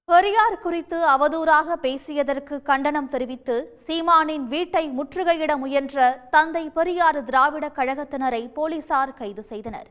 பெரியார் குறித்து அவதூறாக பேசியதற்கு கண்டனம் தெரிவித்து சீமானின் வீட்டை முற்றுகையிட முயன்ற தந்தை பெரியார் திராவிட கழகத்தினரை போலீசார் கைது செய்தனர்.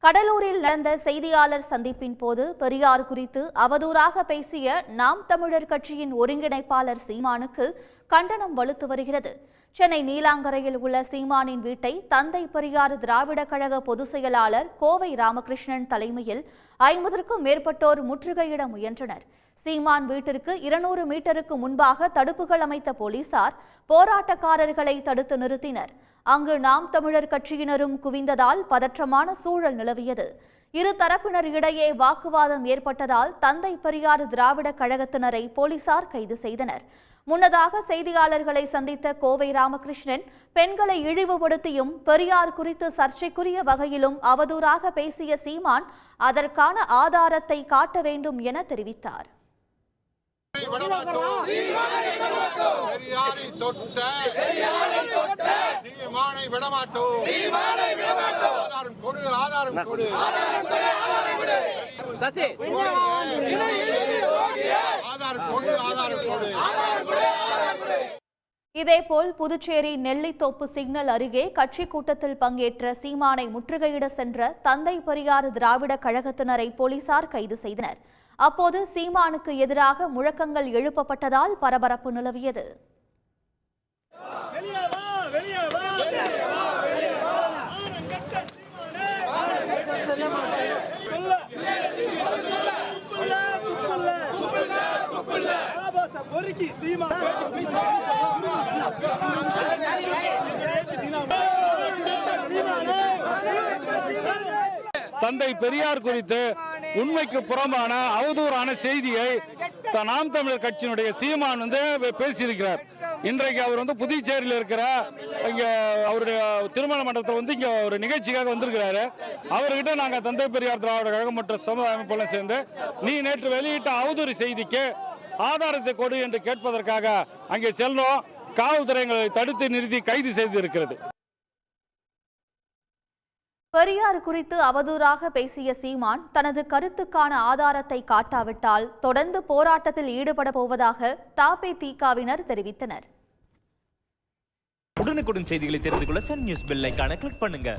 கடலூரில் நடந்த செய்தியாளர் சந்திப்பின் போது பெரியார் குறித்து அவதூறாக பேசிய நாம் தமிழர் கட்சியின் ஒருங்கிணைப்பாளர் சீமானுக்கு கண்டனம் வலுத்து வருகிறது. சென்னை நீலாங்கரையில் உள்ள சீமானின் வீட்டை தந்தை பெரியார் திராவிட கழக பொதுச் செயலாளர் கோவை ராமகிருஷ்ணன் தலைமையில் 50க்கும் மேற்பட்டோர் முற்றுகையிட முயன்றனர். சீமான் வீட்டிற்கு 200 மீட்டருக்கு முன்பாக தடுப்புகள் அமைத்த போலீசார் போராட்டக்காரர்களை தடுத்து நிறுத்தினர். அங்கு நாம் தமிழர் கட்சியினரும் குவிந்ததால் பதற்றமான சூழல் நிலவியது. இரு தரப்பினர் இடையே வாக்குவாதம் ஏற்பட்டதால் தந்தை பெரியார் திராவிட கழகத்தினரை போலீசார் கைது செய்தனர். முன்னதாக செய்தியாளர்களை சந்தித்த கோவை ராமகிருஷ்ணன் பெண்களை இழிவுபடுத்தியும் பெரியார் குறித்து சர்ச்சைக்குரிய வகையிலும் அவதூறாக பேசிய சீமான் அதற்கான ஆதாரத்தை காட்ட வேண்டும் என தெரிவித்தார். இதேபோல் புதுச்சேரி நெல்லித்தோப்பு சிக்னல் அருகே கட்சி கூட்டத்தில் பங்கேற்ற சீமானை முற்றுகையிட சென்ற தந்தை பெரியார் திராவிட கழகத்தினரை போலீசார் கைது செய்தனர். அப்போது சீமானுக்கு எதிராக முழக்கங்கள் எழுப்பப்பட்டதால் பரபரப்பு நிலவியது. தந்தை பெரியார் குறித்து உண்மைக்கு புறம்பான அவதூறான செய்தியை நாம் தமிழர் கட்சியினுடைய சீமான் பேசியிருக்கிறார். இன்றைக்கு அவர் புதுச்சேரியில் இருக்கிற இங்க அவருடைய திருமண மண்டபத்தில் இங்க ஒரு நிகழ்ச்சிக்காக வந்திருக்கிறாரு. அவர்கிட்ட நாங்க தந்தை பெரியார் திராவிட கழகம் மற்றும் சமுதாய அமைப்புகளும் சேர்ந்து நீ நேற்று வெளியிட்ட அவதூறு செய்திக்கு ஆதாரத்தை கொடு என்று கேட்பதற்காக அங்கே செல்றோம். காவல்துறை எங்களை தடுத்து நிறுத்தி கைது செய்திருக்கிறது. பெரியார் குறித்து அவதூறாக பேசிய சீமான் தனது கருத்துக்கான ஆதாரத்தை காட்டாவிட்டால் தொடர்ந்து போராட்டத்தில் ஈடுபட போவதாக தபேதிகவினர் தெரிவித்தனர். உடனுக்குடன் செய்திகளை தெரிந்து கொள்ள சன் நியூஸ் பெல் ஐகானை கிளிக் பண்ணுங்க.